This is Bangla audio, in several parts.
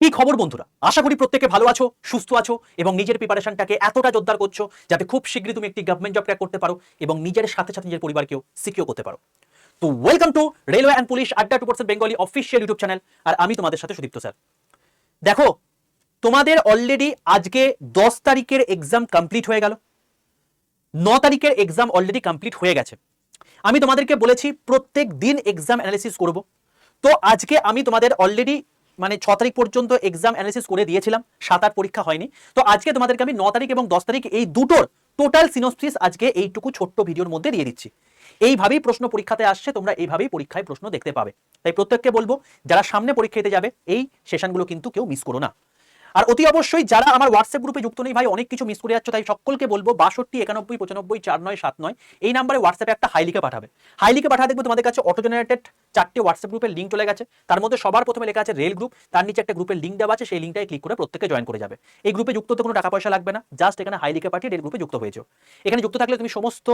কি খবর বন্ধুরা, আশা করি প্রত্যেকে ভালো আছো, সুস্থ আছো এবং নিজের প্রিপারেশনটাকে এতটা জোরদার করছো যাতে খুব শীঘ্রই তুমি একটি গভর্নমেন্ট জব ক্র্যাক করতে পারো এবং নিজের সাথে সাথে নিজের পরিবারকেও সিকিউর করতে পারো। তো welcome to railway and police আড্ডা 2% বেঙ্গলি অফিসিয়াল ইউটিউব চ্যানেল। আর আমি তোমাদের সাথে সুদীপ্ত স্যার। দেখো, তোমাদের অলরেডি আজকে 10 তারিখের এক্সাম কমপ্লিট হয়ে গেল, 9 তারিখের এক্সাম অলরেডি কমপ্লিট হয়ে গেছে। আমি তোমাদেরকে বলেছি প্রত্যেক দিন এক্সাম অ্যানালিসিস করব। তো আজকে আমি তোমাদের অলরেডি 6 তারিখ পর্যন্ত এক্সাম অ্যানালিসিস করে দিয়েছিলাম, 7-8 পরীক্ষা হয়নি। তো আজকে তোমাদেরকে আমি 9 তারিখ এবং 10 তারিখ এই দুটোর টোটাল সিনোপসিস আজকে এইটুকু ছোট্ট ভিডিওর মধ্যে দিয়ে দিচ্ছি। এইভাবেই প্রশ্ন পরীক্ষাতে আসছে, তোমরা এইভাবেই পরীক্ষায় প্রশ্ন দেখতে পাবে। তাই প্রত্যেককে বলবো যারা সামনে পরীক্ষা দিতে যাবে এই সেশনগুলো কিন্তু কেউ মিস করো না। আর অতি অবশ্যই যারা আমার হোয়াটসঅ্যাপ গ্রুপে যুক্ত নেই ভাই, অনেক কিছু মিস করে যাচ্ছ, তাই সকলকে বলবো 62 91 95 4979 এই নাম্বারে হোয়াটসঅ্যাপে একটা হাই লিখে পাঠাবে। হাই লিখে পাঠা দেখবো তোমাদের কাছে অটো জেনারেটেড 4টে হোয়াটসঅ্যাপ গ্রুপের লিঙ্ক চলে গেছে। তার মধ্যে সবার প্রথমে লেখা আছে রেল গ্রুপ, তার নিচে একটা গ্রুপের লিঙ্ক দেওয়া আছে, সেই লিঙ্কটায় ক্লিক করে প্রত্যেকে জয়েন করে যাবে। এই গ্রুপে যুক্ত হতে কোনো টাকা পয়সা লাগবে না, জাস্ট এখানে হাই লিখে পাঠিয়ে রেল গ্রুপে যুক্ত হয়েছে। এখানে যুক্ত থাকলে তুমি সমস্ত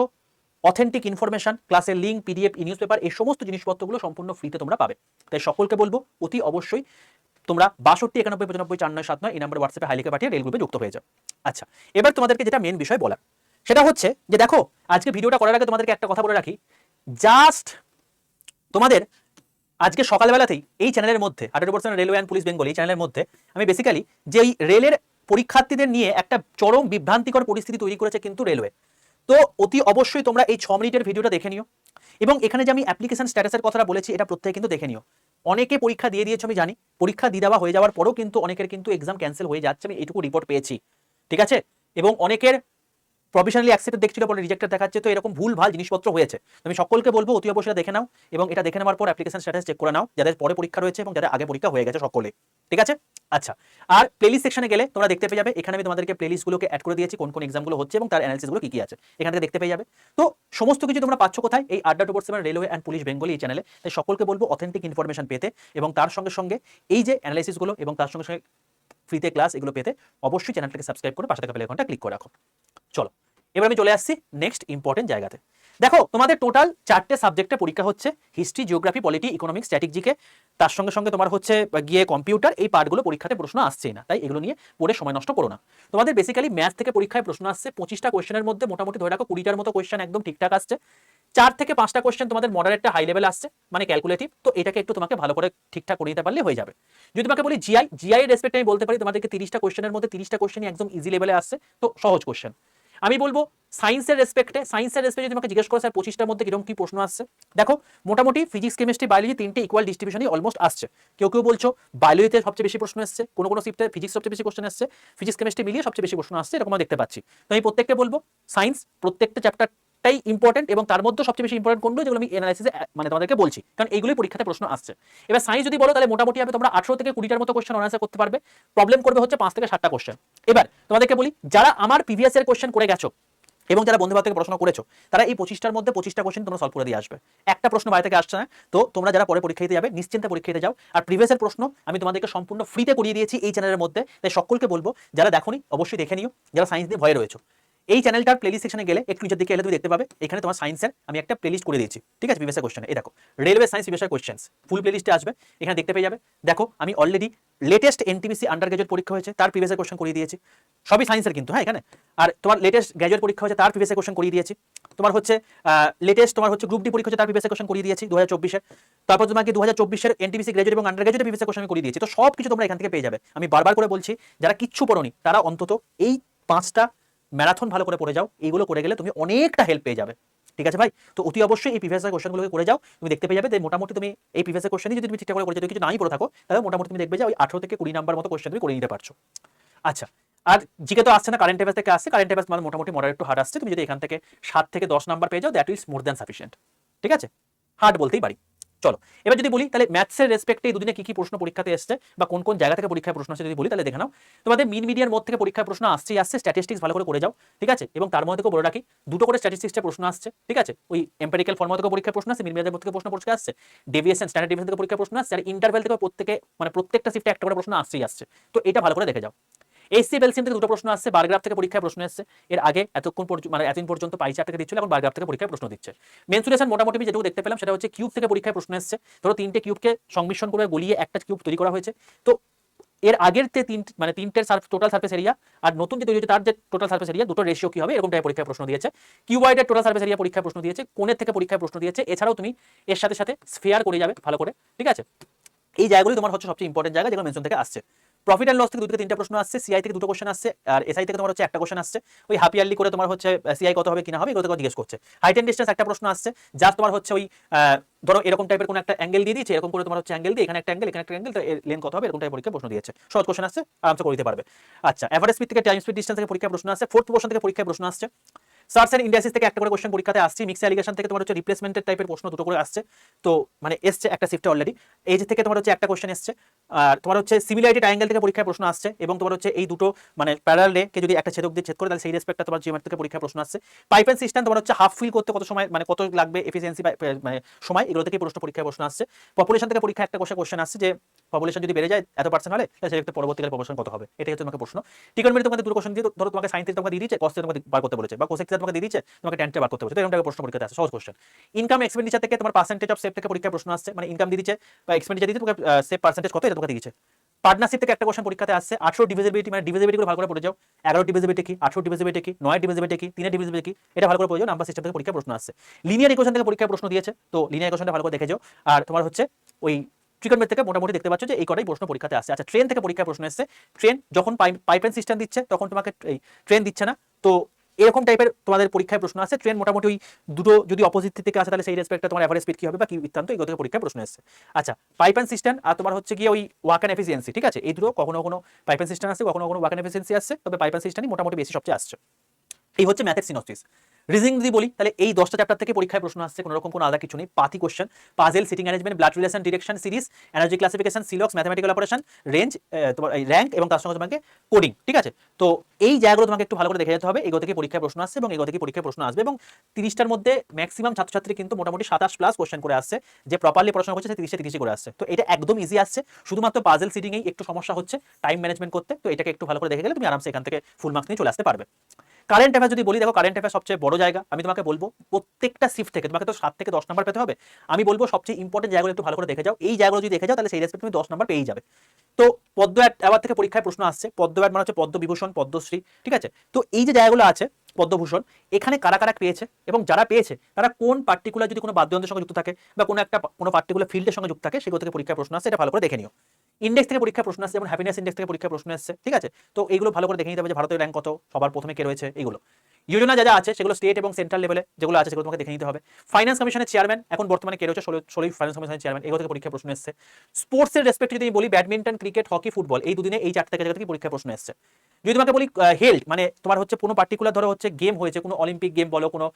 অথেন্টিক ইনফরমেশন, ক্লাসের লিঙ্ক, পিডিএফ, নিউজ পেপার, এই সমস্ত জিনিসপত্রগুলো সম্পূর্ণ ফ্রিতে তোমরা পাবে। তাই সকলকে বলবো অতি অবশ্যই তোমরা 62 91 95 4979 এই নাম্বার হোয়াটসঅ্যাপে হাই লিখে পাঠিয়ে রেল গ্রুপে যুক্ত হয়ে যাও। আচ্ছা, এবার তোমাদেরকে যেটা মেন বিষয় বলা, সেটা হচ্ছে যে দেখো, আজকে ভিডিওটা করার আগে তোমাদেরকে একটা কথা বলে রাখি। জাস্ট তোমাদের আজকে সকালবেলাতেই এই চ্যানেলের মধ্যে 18% রেলওয়ে অ্যান্ড পুলিশ বেঙ্গল এই চ্যানেলের মধ্যে আমি বেসিক্যালি যে এই রেলের পরীক্ষার্থীদের নিয়ে একটা চরম বিভ্রান্তিকর পরিস্থিতি তৈরি করেছে কিন্তু রেলওয়ে। তো অতি অবশ্যই তোমরা এই 6 মিনিটের ভিডিওটা দেখে নিও এবং এখানে যে আমি অ্যাপ্লিকেশন স্ট্যাটাসের কথাটা বলেছি এটা প্রত্যেকে কিন্তু দেখে নিও। অনেকে পরীক্ষা দিয়ে দিয়েছো আমি জানি, পরীক্ষা দিয়ে দেওয়া হয়ে যাওয়ার পরেও কিন্তু অনেকের কিন্তু এক্সাম ক্যান্সেল হয়ে যাচ্ছে, আমি এইটুকু রিপোর্ট পেয়েছি, ঠিক আছে। এবং অনেকের প্রভিশনালি অ্যাকসেপ্টেড দেখছিল পরে রিজেক্টেড দেখাচ্ছে, তো এরকম ভুল ভাল জিনিসপত্র হয়েছে। আমি সকলকে বলবো অতি অবশ্যই দেখে নাও এবং এটা দেখে নেওয়ার পর অ্যাপ্লিকেশন স্ট্যাটাস চেক করে নাও, যাদের পরে পরীক্ষা রয়েছে এবং যাদের আগে পরীক্ষা হয়ে গেছে সকলে, ঠিক আছে। আচ্ছা, আর প্লেলিস্ট সেকশনে গেলে তোমরা দেখতে পেয়ে যাবে, এখানে আমি তোমাদেরকে প্লেলিস্টগুলোকে অ্যাড করে দিয়েছি, কোন কোন এক্সামগুলো হচ্ছে এবং তার অ্যানালিসিসগুলো কি কি আছে এখান থেকে দেখতে পেয়ে যাবে। তো সমস্ত কিছু তোমরা পাচ্ছ কোথায়? এই আড্ডা 2% রেলওয়ে অ্যান্ড পুলিশ বেঙ্গলি এই চ্যানেলে। তাই সকলকে বলবো অথেন্টিক ইনফরমেশন পেতে এবং তার সঙ্গে সঙ্গে এই যে অ্যানালিসিসগুলো এবং তার সঙ্গে সঙ্গে ফ্রিতে ক্লাস এগুলো পেতে অবশ্যই চ্যানেলটাকে সাবস্ক্রাইব করে পাশে থাকা বেল আইকনটা ক্লিক করে রাখো। চলো, এবার আমি চলে আসছি নেক্সট ইম্পর্টেন্ট জায়গাতে। দেখো, তোমাদের টোটাল 4টে সাবজেক্টে পরীক্ষা হচ্ছে, হিস্ট্রি, জিওগ্রাফি, পলিটি, ইকোনমিক্স, স্ট্র্যাটেজিকে। তার সঙ্গে সঙ্গে তোমার হচ্ছে গিয়ে কম্পিউটার, এই পার্টগুলো পরীক্ষাতে প্রশ্ন আসছেই না, তাই এগুলো নিয়ে পড়ে সময় নষ্ট করো না। তোমাদের বেসিক্যালি ম্যাথ থেকে পরীক্ষায় প্রশ্ন আসছে 25টা কোয়েশ্চেনের মধ্যে মোটামুটি ধরে রাখো 20টার মতো কোয়েশ্চেন একদম ঠিকঠাক আসছে। 4 থেকে 5টা কোয়েশ্চেন তোমাদের মডারেটটা হাই লেভেল আসছে, মানে ক্যালকুলেটিভ। তো এটাকে একটু তোমাকে ভালো করে ঠিকঠাক করে নিতে পারলে হয়ে যাবে। যদি তোমাকে বলি জিআই এর রেসপেক্টে আমি বলতে পারি তোমাদেরকে 30টা কোয়েশ্চেনের মধ্যে 30টা কোয়েশ্চেনই একদম ইজি লেভেলে আসছে, তো সহজ কোয়েশ্চেন। আমি বলবো সায়েন্সের রেসপেক্টে যদি তোমাকে জিজ্ঞেস করো স্যার 25টার মধ্যে কিরকম কি প্রশ্ন আসছে, দেখো মোটামুটি ফিজিক্স, কেমিস্ট্রি, বায়োলজি তিনটে ইকুয়াল ডিস্ট্রিবিউশনই অলমোস্ট আসছে। কেউ কেউ বলছো বায়োলজিতে সবচেয়ে বেশি প্রশ্ন এসছে, কোনো শিফটে ফিজিক্স সবচেয়ে বেশি কোশ্চেন এসছে, ফিজিক্স কেমিস্ট্রি মিলিয়ে সবচেয়ে বেশি প্রশ্ন আসছে, এরকম দেখতে পাচ্ছি। তো আমি প্রত্যেককে বলবো সায়েন্স প্রত্যেকটা চ্যাপ্টারটাই ইম্পর্টেন্ট এবং তার মধ্যে সবচেয়ে বেশি ইম্পর্টেন্ট কোনগুলো যেগুলো আমি অ্যানালাইসিসে তোমাদেরকে বলছি, কারণ এইগুলোই পরীক্ষাতে প্রশ্ন আসছে। এবার সায়েন্স যদি বলো তাহলে মোটামুটি হবে তোমরা 18 থেকে 20টার মতো কোশ্চেন অ্যান্সার করতে পারবে, প্রবলেম করবে হচ্ছে 5 থেকে 7টা কোশ্চেন। এবার তোমাদেরকে বলি যারা আমার প্রিভিয়াস এর কোশ্চেন করে গেছো এবং যারা বন্ধুবান্ধব থেকে পড়াশোনা করেছো, তারা এই 25টার মধ্যে 25টা কোশ্চেন তোমরা সলভ করে দিয়ে আসবে। একটা প্রশ্ন বাইরে থেকে আসছে না। তো তোমরা যারা পরে পরীক্ষা দিতে যাবে নিশ্চিন্তে পরীক্ষা দিতে যাও। আর প্রিভিয়াসের প্রশ্ন আমি তোমাদেরকে সম্পূর্ণ ফ্রিতে করিয়ে দিয়েছি এই চ্যানেলের মধ্যে, তাই সকলকে বলবো যারা দেখোনি অবশ্যই দেখে নিও, যারা সায়েন্স দিয়ে ভয়ে রয়েছে। এই চ্যানেলটার প্লেলিস্ট সেকশনে গেলে একটু নিচের দিকে এলে তুমি দেখতে পাবে এখানে তোমার সায়েন্সের আমি একটা প্লেলিস্ট করে দিয়েছি, ঠিক আছে। প্রিভিয়াস কোশ্চেন এই দেখো, রেলওয়ে সায়েন্স প্রিভিয়াস কোশ্চেন্স ফুল প্লেলিস্টে আসবে, এখানে দেখতে পেয়ে যাবে। দেখো আমি already latest NTPC under graduate পরীক্ষা হয়েছে তার প্রিভিয়াস কোশ্চেন করিয়ে দিয়েছি, সবই সায়েন্সের কিন্তু, হ্যাঁ এখানে। আর তোমার লেটেস্ট গ্রাজুয়েট পরীক্ষা হয়েছে তার প্রিভিয়াস কোশ্চেন করিয়ে দিয়েছি। তোমার হচ্ছে লেটেস্ট তোমার হচ্ছে গ্রুপ ডি পরীক্ষা হচ্ছে তার প্রিভিয়াস কোশ্চেন করিয়ে দিয়েছি 2024-এর। তারপর তোমাকে 2024-এর এনটিপিসি গ্রাজুয়েট এবং আন্ডার গ্রাজুয়েট প্রিভিয়াস কোশ্চেন করিয়ে দিয়েছি। তো সব কিছু তোমরা এখান থেকে পেয়ে যাবে। আমি বারবার করে বলছি যারা কিচ্ছু পড়োনি তারা অন্তত এই 5টা ম্যারাথন ভালো করে পড়ে যাও, এইগুলো করে গেলে তুমি অনেকটা হেল্প পেয়ে যাবে, ঠিক আছে ভাই। তো অতি অবশ্যই এই প্রিভিয়াস কোশ্চেনগুলোকে করে যাও, তুমি দেখতে পেয়ে যাবে যে মোটামুটি তুমি এই প্রিভিয়াস কোশ্চেনই যদি তুমি ঠিকঠাক করে যদি কিছু নাই পড়ে থাকো তাহলে মোটামুটি তুমি দেখবে যে ওই 18 থেকে 20 নাম্বার মতো কোশ্চেন তুমি করে নিতে পারছো। আচ্ছা, আর জিকে তো আসছে না, কারেন্ট অ্যাফেয়ার্স থেকে আসছে, কারেন্ট অ্যাফেয়ার্স মানে মোটামুটি মডারেট টু হার্ড আসছে। তুমি যদি এখান থেকে 7 থেকে 10 নাম্বার পেয়ে যাও that is more than sufficient, ঠিক আছে। হার্ড বলতেই পারি। চলো, এবার যদি বলি তাহলে ম্যাথসের রেসপেক্টে এই দুদিনে কি কি প্রশ্ন পরীক্ষাতে এসছে বা কোন কোন জায়গা থেকে পরীক্ষায় প্রশ্ন আসছে যদি বলি তাহলে দেখে নাও। তোমাদের মিন মিডিয়ার মধ্যে থেকে পরীক্ষায় প্রশ্ন আসছেই আসছে, স্ট্যাটিস্টিক্স ভালো করে করে যাও, ঠিক আছে। এবং তার মধ্যে থেকে বলে রাখি দুটো করে স্ট্যাটিস্টিক্সের প্রশ্ন আসছে, ঠিক আছে। ওই এম্পেরিক্যাল ফর্মুলা থেকে পরীক্ষায় প্রশ্ন আসছে, মিন মিডিয়ার মধ্যে থেকে প্রশ্ন আসছে, ডেভিয়েশন স্ট্যান্ডার্ড ডেভিয়েশন থেকে পরীক্ষায় প্রশ্ন আসছে, আর ইন্টারভ্যাল থেকে প্রত্যেকটা শিফটে একটা করে প্রশ্ন আসছেই আসছে। তো এটা ভালো করে দেখে যাও। এসসি বেলসিয়াম থেকে দুটো প্রশ্ন আসছে, বারগ্রাফ থেকে পরীক্ষায় প্রশ্ন এসছে। এর আগে এতদিন পর্যন্ত পাই চার্ট থেকে দিচ্ছিল, এখন বারগ্রাফ থেকে পরীক্ষায় প্রশ্ন দিচ্ছে। মেনসুরেশন মোটামুটি যেটুকু দেখতে পেলাম সেটা হচ্ছে কিউব থেকে পরীক্ষায় প্রশ্ন এসছে। ধরো 3টে কিউবকে সংমিশ্রণ করে গলিয়ে একটা কিউব তৈরি করা হয়েছে। তো এর আগের যে তিনটের টোটাল সার্ফেস এরিয়া আর নতুন যে তৈরি হচ্ছে তার যে টোটাল সার্ফেস এরিয়া দুটো রেশিও কি হবে এরকম টাইপের পরীক্ষায় প্রশ্ন দিয়েছে। কিউবয়েডের টোটাল সার্ফেস এরিয়া পরীক্ষায় প্রশ্ন দিয়েছে, কোণের থেকে পরীক্ষায় প্রশ্ন দিয়েছে। এছাড়াও তুমি এর সাথে সাথে স্ফিয়ার করে যাবে ভালো করে, ঠিক আছে। এই জায়গাগুলি তোমার হচ্ছে সবচেয়ে ইম্পর্টেন্ট জায়গা যেগুলো মেনশন থেকে আসছে। প্রফিট অ্যান্ড লস থেকে 2 থেকে 3টা প্রশ্ন আসছে, সিআই থেকে 2টো কোশ্চেন আসছে, আর এসআই থেকে তোমার হচ্ছে একটা কোশ্চেন আসছে। ওই হাফ ইয়ারলি করে তোমার হচ্ছে সিআই কত হবে কিনা হবে এগুলো থেকে জিজ্ঞেস করছে। হাইট এন্ড ডিস্টেন্স একটা প্রশ্ন আসছে, জাস্ট তোমার হচ্ছে ওই ধরো এরকম টাইপের কোন একটা অ্যাঙ্গেল দিয়ে দিয়েছে, এরকম করে তোমার হচ্ছে অ্যাঙ্গেল দিয়ে এখানে একটা অ্যাঙ্গেল এখানে একটা অ্যাঙ্গেল, তো এর লেন্থ কত হবে এরকম টাইপের পরীক্ষা প্রশ্ন দিয়েছে। সহজ কোশ্চেন আসছে, আরামসে করে দিতে পারবে। আচ্ছা, এভারেজ স্পিড থেকে টাইম স্পিড ডিস্টেন্স থেকে পরীক্ষা প্রশ্ন আসছে। ফোর্থ পোর্শন থেকে পরীক্ষায় প্রশ্ন আসছে। সার্চ এন্ড ইন্ডাস্ট্রিজ থেকে একটা করে কোশ্চেন পরীক্ষাতে আসছে। মিক্স অ্যালিগেশন থেকে তোমার হচ্ছে রিপ্লেসমেন্টের টাইপের প্রশ্ন দুটো করে আসছে, তো মানে এসছে একটা শিফটে অলরেডি। এজ থেকে তোমার হচ্ছে একটা কোশ্চেন এসছে, আর তোমার হচ্ছে সিমিলারিটি ট্রায়াঙ্গেল থেকে পরীক্ষায় প্রশ্ন আসছে, এবং তোমার হচ্ছে এই দুটো মানে প্যারালে কে যদি একটা ছেদক দিয়ে ছেদ করে তাহলে সেই রেসপেক্টটা তোমার জিওমেট্রি থেকে পরীক্ষায় প্রশ্ন আসছে। পাইপ এন্ড সিস্টেম তোমার হচ্ছে হাফ ফিল করতে কত সময় মানে কত লাগবে এফিসিয়েন্সি মানে সময়, এগুলো থেকে প্রশ্ন পরীক্ষায় প্রশ্ন আসছে। পপুলেশন থেকে পরীক্ষা একটা কোশ্চেন আসছে যে পপুলেশন যদি বেড়ে যায় এত পার্সেন্ট হলে তাহলে সেক্ষেত্রে পরবর্তীকালে পপুলেশন কত হবে, এটাই হচ্ছে তোমাকে প্রশ্ন। টিকনমেন্ট তোমাকে দুটো কোশ্চেন দিয়ে ধরো তোমাকে সাইন থেকে তোমাকে দিয়ে দিয়েছে, কস থেকে তোমাকে বার করতে বলেছে, বা কোসেক থেকে তোমাকে দিয়ে দিয়েছে তোমাকে ট্যান থেকে বার করতে বলেছে, তো এরকম টাইপের প্রশ্ন পরীক্ষাতে আসে, সহজ কোশ্চেন। ইনকাম এক্সপেন্ডিচার থেকে তোমার পার্সেন্টেজ অফ সেভ থেকে পরীক্ষায় প্রশ্ন আসছে, মানে ইনকাম দিয়ে দিচ্ছে বা এক্সপেন্ডিচার দিচ্ছে তোমাকে সেভ পার্সেন্টেজ কত এটা তোমাকে দিয়েছে। পার্টনারশিপ থেকে একটা কোশ্চেন পরীক্ষাতে আসছে। 18 ডিভিজিবিলিটি মানে ডিভিজিবিলিটি গুলো ভালো করে পড়ে যাও। 11 ডিভিজিবিলিটি কি, 18 ডিভিজিবিলিটি কি, 9 ডিভিজিবিলিটি কি, 3 ডিভিজিবিলিটি কি, এটা ভালো করে পড়ে যাও। নাম্বার সিস্টেম থেকে পরীক্ষায় প্রশ্ন আসছে। লিনিয়ার ইকুয়েশন থেকে পরীক্ষায় প্রশ্ন দিয়েছে, তো লিনিয়ার ইকুয়েশনটা ভালো করে দেখে যাও। আর তোমার হচ্ছে ওই ট্রিগনমেট্রি থেকে মোটামুটি দেখতে পাচ্ছ যে এই কটাই প্রশ্ন পরীক্ষাতে আসছে। আচ্ছা, ট্রেন থেকে পরীক্ষায় প্রশ্ন এসেছে। ট্রেন যখন পাইপ এন্ড সিস্টেম দিচ্ছে তখন তোমাকে এই ট্রেন দিচ্ছে না, তো এরকম টাইপের তোমাদের পরীক্ষায় প্রশ্ন আসছে। ট্রেন মোটামুটি ওই দুটো যদি অপোজিট থেকে আসে তাহলে সেই রেসপেক্টে তোমার এভারেজ স্পিড কি হবে বা কি বৃত্তান্ত, এগুলো থেকে পরীক্ষায় প্রশ্ন এসেছে। আচ্ছা, পাইপ এন্ড সিস্টেম আর তোমার হচ্ছে গিয়ে ওই ওয়াক এন্ড এফিসিয়েন্সি, ঠিক আছে, এই দুটো কখনো কখনো পাইপ এন্ড সিস্টেম আসছে, কখনো কখনো ওয়াক এন্ড এফিসিয়েন্সি আসছে, তবে পাইপ এন্ড সিস্টেমই মোটামুটি বেশি সবচেয়ে আসছে। এই হচ্ছে ম্যাথের সিনোপসিস। রিজনিং যদি বলি তাহলে এই 10টা চ্যাপ্টার থেকে পরীক্ষায় প্রশ্ন আসছে, কোনো রকম কোনো আলাদা কিছু নেই। পাতি question, puzzle, seating arrangement, blood relation, direction, series, analogy classification, সিলক্স, ম্যাথমেটিক্যাল অপারেশন, রেঞ্জ, তোমার এই র্যাঙ্ক এবং তার সঙ্গে তোমাকে কোডিং, ঠিক আছে। তো এই জায়গাগুলো তোমাকে একটু ভালো করে দেখে যেতে হবে। এগুলো থেকে পরীক্ষায় প্রশ্ন আসছে এবং এগুলো থেকে পরীক্ষায় প্রশ্ন আসবে, এবং 30টার মধ্যে ম্যাক্সিমাম ছাত্রছাত্রী কিন্তু মোটামুটি 27 প্লাস কোশ্চেন করে আসছে, যে প্রপারলি পড়াশোনা করছে সে 30 করে আসছে। তো এটা একদম ইজি আসছে, শুধুমাত্র পাজেল সিটিং এই একটু সমস্যা হচ্ছে টাইম ম্যানেজমেন্ট করতে, তো এটাকে একটু ভালো করে দেখে গেলে তুমি আরামসে এখান থেকে ফুল মার্কস নিয়ে চলে আসতে পারবে। কারেন্ট অ্যাফেয়ার যদি বলি, দেখো কারেন্ট অ্যাফেয়ার সবচেয়ে বড় জায়গা। আমি তোমাকে বলবো প্রত্যেকটা শিফট থেকে তোমাকে তো 7 থেকে 10 নাম্বার পেতে হবে। আমি বলবো সবচেয়ে ইম্পর্টেন্ট জায়গাগুলো একটু ভালো করে দেখে যাও। এই জায়গাগুলো যদি দেখে যাও তাহলে সেই রেসপেক্ট তুমি 10 নাম্বার পেয়ে যাবে। তো পদ্ম অ্যাওয়ার্ড থেকে পরীক্ষায় প্রশ্ন আসছে। পদ্ম অ্যাওয়ার্ড মানে হচ্ছে পদ্মবিভূষণ, পদ্মশ্রী, ঠিক আছে। তো এই যে জায়গাগুলো আছে পদ্মভূষণ, এখানে কারা কারা পেয়েছে এবং যারা পেয়েছে তারা কোন পার্টিকুলার যদি কোনো বাদ্যযন্ত্রের সঙ্গে যুক্ত থাকে বা কোনো পার্টিকুলার ফিল্ডের সঙ্গে যুক্ত থাকে সেগুলো থেকে পরীক্ষায় প্রশ্ন আসছে, এটা ভালো করে দেখে নিও। ইন্ডেক্স থেকে পরীক্ষা প্রশ্ন আসছে, যেমন হ্যাপিনেস ইন্ডেক্স থেকে পরীক্ষা প্রশ্ন আসছে, ঠিক আছে। তো এইগুলো ভালো করে দেখে নিতে হবে যে ভারতের র্যাঙ্ক কত, সবার প্রথমে কে রয়েছে, এগুলো যোজনা যা যা আছে সেগুলো স্টেট এবং সেন্ট্রাল লেভেলে যেগুলো আছে সেগুলো তোমাকে দেখে নিতে হবে। ফাইন্যান্স কমিশনের চেয়ারম্যান এখন বর্তমানে কে রয়েছে, 16ই ফাইন্যান্স কমিশনের চেয়ারম্যান, এগুলো থেকে পরীক্ষা প্রশ্ন এসেছে। স্পোর্টসের রেসপেক্ট যদি বলি, ব্যাডমিন্টন, ক্রিকেট, হকি, ফুটবল, এই দুদিনে এই 4 জায়গা থেকে পরীক্ষা প্রশ্ন এসেছে। যদি তোমাকে বলি হেলথ মানে তোমার হচ্ছে কোনো পার্টিকুলার ধরো হচ্ছে গেম হয়েছে, কোনো অলিম্পিক গেম বলো, কোনো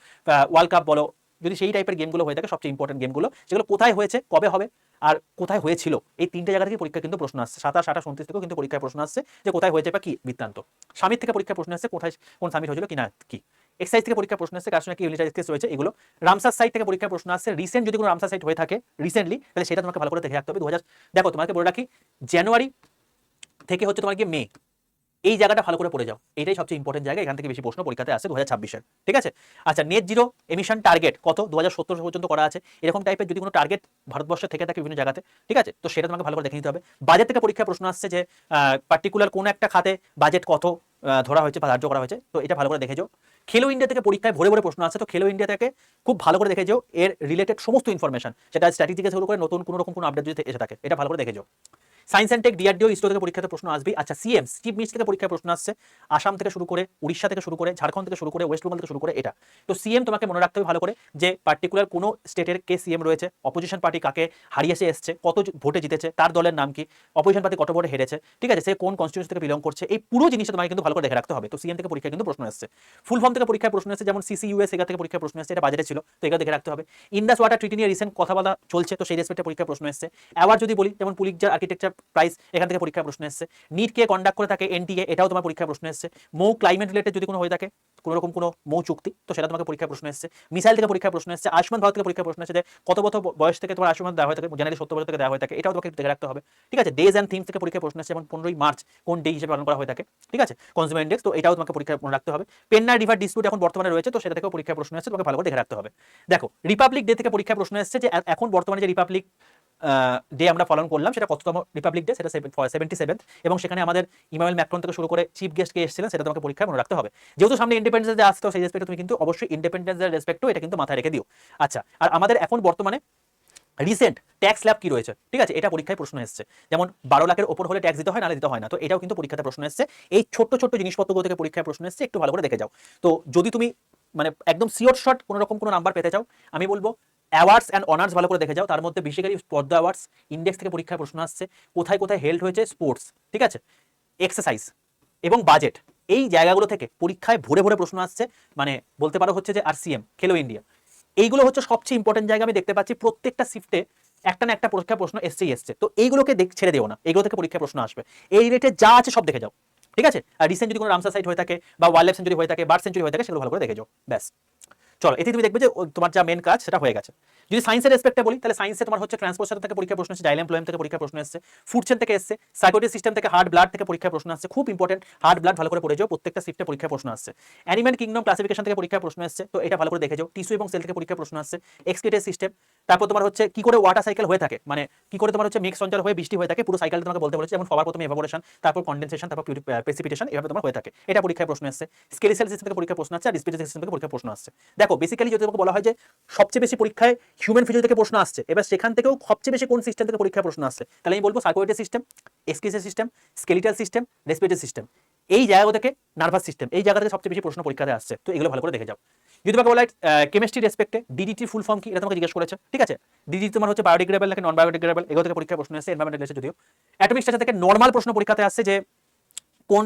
ওয়ার্ল্ড কাপ বলো, যদি সেই টাইপের গেমগুলো হয়ে থাকে, সবচেয়ে ইম্পর্টেন্ট গেমগুলো সেগুলো কোথায় হয়েছে, কবে হবে আর কোথায় হয়েছিল, এই 3টে জায়গা থেকে পরীক্ষা কিন্তু প্রশ্ন আসছে। 27, 28, 29 থেকেও কিন্তু পরীক্ষায় প্রশ্ন আসছে যে কোথায় হয়েছে বা কি বৃত্তান্ত। স্বামীর থেকে পরীক্ষা প্রশ্ন আসছে কোথায় কোন স্বামীর হয়েছিল কিনা কি। এক্সাইজ থেকে পরীক্ষা প্রশ্ন আসছে কার সঙ্গে কি ইউনিটারি কেস রয়েছে, এগুলো। রামসার সাইট থেকে পরীক্ষা প্রশ্ন আসছে। রিসেন্ট যদি কোনো রামসার সাইট হয়ে থাকে রিসেন্টলি, তাহলে সেটা তোমাকে ভালো করে দেখে রাখতে হবে। 2000 দেখো তোমাকে বলে রাখি, জানুয়ারি থেকে হচ্ছে তোমার কি মে, এই জায়গাটা ভালো করে পড়ে যাও, এটাই সবচেয়ে ইম্পর্টেন্ট জায়গা। এখান থেকে বেশি প্রশ্ন পরীক্ষাতে আসে 2026-এর, ঠিক আছে। আচ্ছা, নেট জিরো এমিশন টার্গেট কত 2070 পর্যন্ত করা আছে, এরকম টাইপের যদি কোনো টার্গেট ভারতবর্ষে থেকে থাকে বিভিন্ন জায়গাতে, ঠিক আছে, তো সেটা তোমাকে ভালো করে দেখে নিতে হবে। বাজেট থেকে পরীক্ষা প্রশ্ন আসছে যে পার্টিকুলার কোন একটা খাতে বাজেট কত ধরা হয়েছে বা ধার্য করা হয়েছে, তো এটা ভালো করে দেখে যাও। খেলো ইন্ডিয়া থেকে পরীক্ষায় ভরে ভরে প্রশ্ন আসছে, তো খেলো ইন্ডিয়া থেকে খুব ভালো করে দেখে যাও এর রিলেটেড সমস্ত ইনফরমেশন, সেটা স্ট্র্যাটেজি থেকে শুরু করে নতুন কোনো রকম কোনো আপডেট যদি এসে থাকে, এটা ভালো করে দেখে যাও। Science and tech, DRDO, ISRO থেকে পরীক্ষাতে প্রশ্ন আসবেই। আচ্ছা, সিএম চিফ মিনিস্টার থেকে পরীক্ষায় প্রশ্ন আসছে, আসাম থেকে শুরু করে, উড়িষ্যা থেকে শুরু করে, ঝাড়খণ্ড থেকে শুরু করে, ওয়েস্ট বেঙ্গল থেকে শুরু করে, এটা। তো সিএম তোমাকে মনে রাখতে হবে ভালো করে যে পার্টিকুলার কোনো স্টেটের কে সিএম রয়েছে, অপোজিশন পার্টি কাকে হারিয়েছে এসছে, কত ভোটে জিতেছে, তার দলের নাম কি, অপোজিশন পার্টি কত ভোটে হেরেছে, ঠিক আছে, সে কোন কনস্টিটিউশন থেকে বিলং করছে, এই পুরো জিনিসটা তোমাকে কিন্তু ভালো করে দেখে রাখতে হবে। তো সিএম থেকে পরীক্ষায় কিন্তু প্রশ্ন আসছে। ফুল ফর্ম থেকে পরীক্ষায় প্রশ্ন আসছে, যেমন সিসিইউএস এগা থেকে পরীক্ষায় প্রশ্ন আসছে, এটা বাজেটে ছিল, তো এটা দেখে রাখতে হবে। ইন্ডাস ওয়াটার ট্রিটি নিয়ে রিসেন্ট কথা বলা চলছে, তো সেই রেসপেক্টে পরীক্ষায় প্রশ্ন এসছে। অ্যাওয়ার্ড যদি বলি, যেমন পুলিৎজার আর্কিটেকচার প্রাইজ, এখান থেকে পরীক্ষায় প্রশ্ন এসছে। নিট কে কন্ডাক্ট করে থাকে এনটিএ, এটাও তোমার পরীক্ষায় প্রশ্ন এসছে। মৌ ক্লাইমেট রিলেটেড যদি কোনো হয়ে থাকে, কোনো রকম কোনো মৌ চুক্তি, তো সেটা তোমাকে পরীক্ষায় প্রশ্ন এসছে। মিসাইল থেকে পরীক্ষায় প্রশ্ন এসছে। আয়ুষ্মান ভারত থেকে পরীক্ষায় প্রশ্ন এসেছে যে কত বছর বয়স থেকে তোমার আয়ুষ্মান দেওয়া হয়ে থাকে, জেনারেলি 70 বছর থেকে দেওয়া হয়ে থাকে, এটাও তোমাকে দেখে রাখতে হবে, ঠিক আছে। ডেজ অ্যান্ড থিমস থেকে পরীক্ষায় প্রশ্ন এসছে, যেমন 15ই মার্চ কোন ডে হিসেবে পালন করা হয়ে থাকে, ঠিক আছে। কনজিউমার ইন্ডেক্স, তো এটাও তোমাকে পরীক্ষায় মনে রাখতে হবে। পেন্নার রিভার ডিসপিউট এখন বর্তমানে রয়েছে, তো সেটা থেকেও পরীক্ষায় প্রশ্ন এসছে, তোমাকে ভালো করে দেখে রাখতে হবে। দেখো, রিপাবলিক ডে থেকে পরীক্ষায় প্রশ্ন এসছে যে এখন বর্তমানে যে রিপাবলিক ডে আমরা পালন করলাম, সেটা কততম রিপাবলিক ডে, সেটা 77th, এবং সেখানে আমাদের ইমানুয়েল ম্যাক্রন থেকে শুরু করে চিফ গেস্ট কে এসেছিলেন, সেটা তোমাকে পরীক্ষায় মনে রাখতে হবে। যেহেতু সামনে ইন্ডিপেন্ডেন্স ডে আসতো, সেই রেসপেক্টে তুমি কিন্তু অবশ্যই ইন্ডিপেন্ডেন্স ডে রেসপেক্টও এটা কিন্তু মাথায় রেখে দিও। আচ্ছা, আর আমাদের এখন বর্তমানে রিসেন্ট ট্যাক্স স্ল্যাব কি রয়েছে, ঠিক আছে, এটা পরীক্ষায় প্রশ্ন এসেছে। যেমন 12 লাখের ওপর হলে ট্যাক্স দিতে হয়, নাহলে দিতে হয় না, তো এটাও কিন্তু পরীক্ষাতে প্রশ্ন এসেছে। এই ছোট্ট ছোট্ট জিনিসপত্রগুলো থেকে পরীক্ষায় প্রশ্ন এসেছে, একটু ভালো করে দেখে যাও। তো যদি তুমি মানে একদম সিওর শট কোনো রকম কোনো নাম্বার পেতে চাও, আমি বলবো অ্যাওয়ার্ডস অ্যান্ড অনার্স ভালো করে দেখে যাও। তার মধ্যে বেসিক্যালি পদ্ম অ্যাওয়ার্ডস ইন্ডেক্স থেকে পরীক্ষায় প্রশ্ন আসছে, কোথায় কোথায় হেল্ড হয়েছে স্পোর্টস, ঠিক আছে, এক্সারসাইজ এবং বাজেট, এই জায়গাগুলো থেকে পরীক্ষায় ভরে ভরে প্রশ্ন আসছে। মানে বলতে পারো হচ্ছে যে RCM, খেলো ইন্ডিয়া, এইগুলো হচ্ছে সবচেয়ে ইম্পর্টেন্ট জায়গা। আমি দেখতে পাচ্ছি প্রত্যেকটা শিফটে একটা না একটা পরীক্ষা প্রশ্ন এসছে। তো এইগুলোকে ছেড়ে দেও না, এইগুলো থেকে পরীক্ষা প্রশ্ন আসবে। এই রেটে যা আছে সব দেখে যাও, ঠিক আছে। আর রিসেন্ট যদি কোনো রামসার সাইট হয়ে থাকে বা ওয়াইল্ড লাইফ সেঞ্চুরি হয়ে থাকে, বার্ড সেঞ্চুরি হয়ে থাকে, সেগুলো ভালো করে দেখে যাও, ব্যাস। চলো, এতে তুমি দেখবে যে তোমার যা মেন কাজ সেটা হয়ে গেছে। যদি সায়েন্সের রেসপেক্টে বলি, তাহলে সায়েন্সে তোমার হচ্ছে ট্রান্সপোর্ট থেকে পরীক্ষা প্রশ্ন এসেছে, জাইলেম ফ্লোয়েম থেকে পরীক্ষা প্রশ্ন এসেছে, ফুড চেন থেকে এসেছে, সাইকোটিক সিস্টেম থেকে হার্ট ব্লাড থেকে পরীক্ষা প্রশ্ন আসছে, খুব ইম্পর্টেন্ট, হার্ট ব্লাড ভালো করে পড়ে যাও, প্রত্যেকটা শিফটে পরীক্ষা প্রশ্ন আসছে। অ্যানিম্যাল কিংডম ক্লাসিফিকেশন থেকে পরীক্ষা প্রশ্ন এসেছে, তো এটা ভালো করে দেখে যাও। টিস্যু এবং সেল থেকে পরীক্ষা প্রশ্ন আসছে, এক্সক্রিটেড সিস্টেম, তারপর তোমার হচ্ছে কি করে ওয়াটার সাইকেল হয়ে থাকে, মানে কি করে তোমার হচ্ছে মেঘ সঞ্চার হয়ে বৃষ্টি হয়ে থাকে, পুরো সাইকেলটা তোমাকে বলতে বলেছে, যেমন সবার প্রথমে এভাপোরেশন, তারপর কন্ডেনসেশন, তারপর প্রেসিপিটেশন, এভাবে তোমার হয়ে থাকে। এটা পরীক্ষায় প্রশ্ন আসছে। স্কেলিটাল সিস্টেম থেকে পরীক্ষা প্রশ্ন আসছে, আর রেসপিরেটরি সিস্টেম থেকে পরীক্ষা প্রশ্ন আসছে। দেখো বেসিক্যালি যদি তোমাকে বলা হয় যে সবচেয়ে বেশি পরীক্ষায় হিউম্যান ফিজিওলজি থেকে প্রশ্ন আসছে, এবার সেখান থেকেও সবচেয়ে বেশি কোন সিস্টেম থেকে পরীক্ষা প্রশ্ন আসছে, তাহলে আমি বলবো circulatory system, excreted system, skeletal system, respiratory system, এই জায়গা থেকে নার্ভাস সিস্টেম, এই জায়গা থেকে সবচেয়ে বেশি প্রশ্ন পরীক্ষাতে আসছে। তো এগুলো ভালো করে দেখে যাও। যদি তোমাকে বলা হয় কেমিস্ট্রি রেসপেক্টে ডিডিটি ফুল ফর্ম কি, এটা তোমাকে জিজ্ঞেস করেছে, ঠিক আছে। ডিডিটি তোমার হচ্ছে বায়োডিগ্রেডেবল নাকি নন বায়োডিগ্রেডেবল, এগুলো থেকে পরীক্ষা প্রশ্ন আসছে। এনভায়রনমেন্টাল এসে যদিও অ্যাটমিক স্ট্রাকচার থেকে নর্মাল প্রশ্ন পরীক্ষাতে আসছে, যে কোন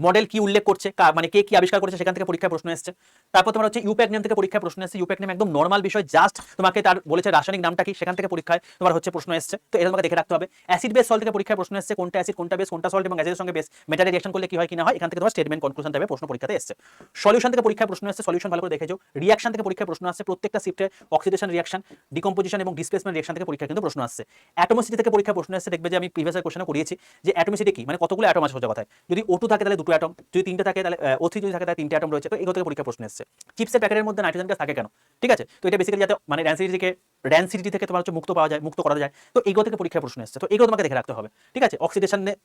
মডেল কি উল্লেখ করছে, মানে কে কি আবিষ্কার করেছে, সেখান থেকে পরীক্ষা প্রশ্ন এসেছে। তারপর তোমার হচ্ছে ইউপ্যাক নেম থেকে পরীক্ষা প্রশ্ন এসেছে। ইউপ্যাক নেম একদম নর্মাল বিষয়, জাস্ট তোমাকে তার বলেছে রাসায়নিক নামটা কি, সেখান থেকে পরীক্ষায় তোমার হচ্ছে প্রশ্ন এসেছে। তো এটা তোমাকে দেখে রাখতে হবে। অ্যাসিড বেস সল্ট থেকে পরীক্ষা প্রশ্ন এসেছে, কোনটা অ্যাসিড কোনটা বেস, কোনটা সল্ট এবং অ্যাসিডের সঙ্গে বেস মেটালে রিঅ্যাকশন করলে কি হয় কি না হয়, এখান থেকে তোমার স্টেটমেন্ট কনক্লুশন টাইপের প্রশ্ন পরীক্ষাতে এসেছে। সলিউশন থেকে পরীক্ষা প্রশ্ন এসেছে, সলিউশন ভালো করে দেখে যাও। রিঅ্যাকশন থেকে পরীক্ষা প্রশ্ন আসছে, প্রত্যেকটা শিফটে অক্সিডেশন রিঅ্যাকশন, ডিকম্পোজিশন এবং ডিসপ্লেসমেন্ট রিঅ্যাকশন থেকে পরীক্ষা কিন্তু প্রশ্ন আসছে। অ্যাটমোসিটি থেকে পরীক্ষা প্রশ্ন এসেছে, দেখবে যে আমি প্রিভিয়াস কোশ্চেনে করিয়েছি যে অ্যাটমোসিটি কি, মানে কতগুলো অ্যাটম আছে সোজা কথায়। যদি O2 থাকে তাহলে দুটো অ্যাটম, যদি তিনটে থাকে তাহলে O3, যদি থাকে তাহলে তিনটে অ্যাটম রয়েছে। তো এগুলো থেকে পরীক্ষা প্রশ্ন এসেছে। চিপসের প্যাকেটের মধ্যে নাইট্রোজেন গ্যাস থাকে কেন, ঠিক আছে। তো এটা বেসিক্যালি যাতে মানে র্যানসিডিটি থেকে তোমার হচ্ছে মুক্ত পাওয়া যায়, মুক্ত করা যায়। তো এগুলো থেকে পরীক্ষা প্রশ্ন এসেছে। তো এগুলো তোমাকে দেখে রাখতে হবে, ঠিক আছে।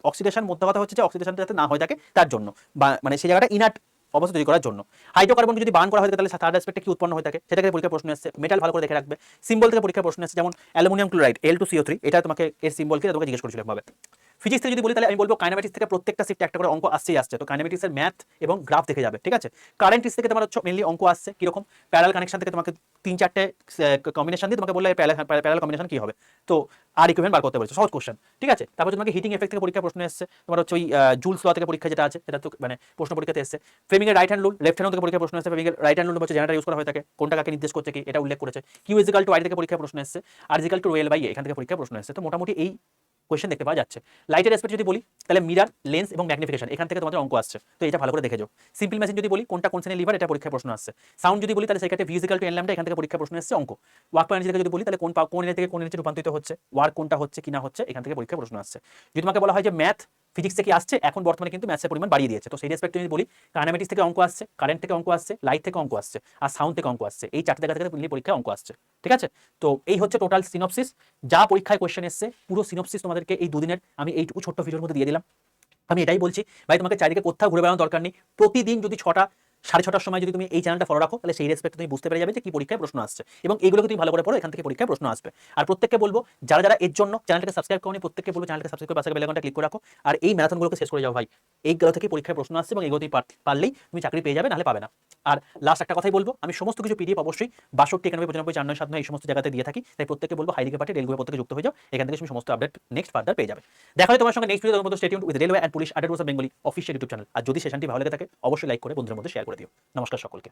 অক্সিডেশন মধ্যে কথা হচ্ছে যে অক্সিডেশনটা যাতে না হয়ে থাকে তার জন্য, বা মানে সেই জায়গাটা ইনার্ট অবস্থা তৈরি করার জন্য। হাইড্রোকার্বন যদি বার্ন করা হয় তাহলে থার্ড অ্যাসপেক্টে কি উৎপন্ন হয়ে থাকে, সেটা থেকে পরীক্ষা প্রশ্ন এসেছে। মেটাল ভালো করে দেখে রাখবে। সিম্বল থেকে পরীক্ষা প্রশ্ন এসেছে, যেমন অ্যালুমিনিয়াম ক্লোরাইড Al2CO3, এটা তোমাকে এর সিম্বল কি তোমাকে জিজ্ঞেস করেছিলাম ভাবে। ফিজিক্স থেকে যদি বলি, তাহলে আমি বলবো কাইনেমেটিক্স থেকে প্রত্যেকটা শিফটে একটা করে অঙ্ক আসছে। তো কাইনেমেটিক্সের ম্যাথ এবং গ্রাফ দেখে যাবে, ঠিক আছে। কারেন্টিক্স থেকে তোমার হচ্ছে মেনলি অঙ্ক আসছে, কিরকম প্যারাল কানেকশন থেকে তোমাকে 3-4টে কম্বিনেশন দিয়ে তোমাকে বললে প্যারাল কম্বিনেশন কি হবে, তো আর ইকুইভ্যালেন্ট বার করতে বলেছে, সহজ কোশ্চেন, ঠিক আছে। তারপর তোমাকে হিটিং এফেক্ট থেকে পরীক্ষা প্রশ্ন এসেছে, তোমার হচ্ছে ওই জুলস ল থেকে পরীক্ষা যেটা আছে, সেটা তো মানে প্রশ্ন পরীক্ষাতে এসেছে। ফ্লেমিং এর right hand rule, left hand থেকে পরীক্ষা প্রশ্ন এসেছে। ফ্লেমিং এর রাইট হ্যান্ড রুল হচ্ছে জেনারেটর ইউজ করা হয়ে থাকে, কোনটা কাকে নির্দেশ করছে কি, এটা উল্লেখ করেছে। কিউ ইজিক্যাল টু আই থেকে পরীক্ষা প্রশ্ন এসেছে, আর ইজিক্যাল টু রো এল বাই এ, এখান থেকে পরীক্ষা প্রশ্ন এসেছে। তো মোটামুটি এই কোয়েশ্চেন দেখতে পাওয়া যাচ্ছে। লাইটের রেসপেক্ট যদি বলি, তাহলে মিরার, লেন্স এবং ম্যাগনিফিকেশন, এখান থেকে তোমাদের অঙ্ক আসছে। তো এটা ভালো করে দেখে যাও। সিম্পল মেশিন যদি বলি, কোনটা কোন শ্রেণীর লিভার, এটা পরীক্ষা প্রশ্ন আসছে। সাউন্ড যদি বলি, তাহলে সেক্ষেত্রে v is equal to n lambda, এখান থেকে পরীক্ষা প্রশ্ন এসেছে, অঙ্ক। ওয়ার্ক পয়েন্ট থেকে যদি বলি, তাহলে কোন এনার্জি থেকে কোন এনার্জি রূপান্তরিত হচ্ছে, ওয়ার্ক কোনটা হচ্ছে কি না হচ্ছে, এখান থেকে পরীক্ষা প্রশ্ন আসছে। যদি তোমাকে বলা হয় যে ম্যাথ ফিজিক্স থেকে আসছে, এখন বর্তমানে কিন্তু ম্যাথসের পরিমাণ বাড়িয়ে দিয়েছে। তো সেই রেসপেক্টে যদি বলি, কাইনেমেটিক্স থেকে অঙ্ক আসছে, কারেন্ট থেকে অঙ্ক আসছে, লাইট থেকে অঙ্ক আসছে, আর সাউন্ড থেকে অঙ্ক আসছে। এই চারটে জায়গা থেকে পরীক্ষা অঙ্ক আসছে, ঠিক আছে। তো এই হচ্ছে টোটাল সিনপসিস, যা পরীক্ষায় কোয়েশ্চেন এসছে। পুরো সিনপসিস তোমাদেরকে এই দুদিনের আমি এইটুকু ছোট্ট ভিডিওর মধ্যে দিয়ে দিলাম। আমি এটাই বলছি ভাই, তোমাকে চারিদিকে কোথাও ঘুরে বেড়ানোর দরকার নেই। প্রতিদিন যদি 6:30টার সময় যদি তুমি এই চ্যানেলটা ফলো রাখো, তাহলে সেই রেসপেক্টে তুমি বুঝতে পেরে যাবে যে কি পরীক্ষায় প্রশ্ন আসছে, এবং এইগুলোকে তুমি ভালো করে পড়ো, এখান থেকে পরীক্ষায় প্রশ্ন আসবে। আর প্রত্যেককে বলবো, যারা যারা এর জন্য চ্যানেলটাকে সাবস্ক্রাইব করনি, প্রত্যেককে বলবো চ্যানেলটাকে সাবস্ক্রাইব করে পাশে বেল আইকনটা ক্লিক করে রাখো, আর এই ম্যারাথনগুলোকে শেষ করে যাও ভাই। এইগুলো থেকে পরীক্ষায় প্রশ্ন আসছে, এবং এগুলোতেই পারলেই তুমি চাকরি পেয়ে যাবে, নাহলে পাবে না। আর লাস্ট একটা কথাই বলবো, আমি সমস্ত কিছু পিডিএফ অবশ্যই 62, 91, 95, 49, 7 এই সমস্ত জায়গাতে দিয়ে থাকি। তাই প্রত্যেককে বলবো হাইলিকে পাঠিয়ে রেলওয়ে প্রত্যেকে যুক্ত হয়ে যাও, এখান থেকে তুমি সমস্ত আপডেট নেক্সট ফার্দার পেয়ে যাবে। দেখা হয় তোমার সঙ্গে next video, stay tuned with railway and police update Bengali official YouTube channel. আর যদি সেশনটি ভালো লেগে থাকে, অবশ্যই লাইক করে বন্ধুদের মধ্যে শেয়ার করে দিও। নমস্কার সকলকে।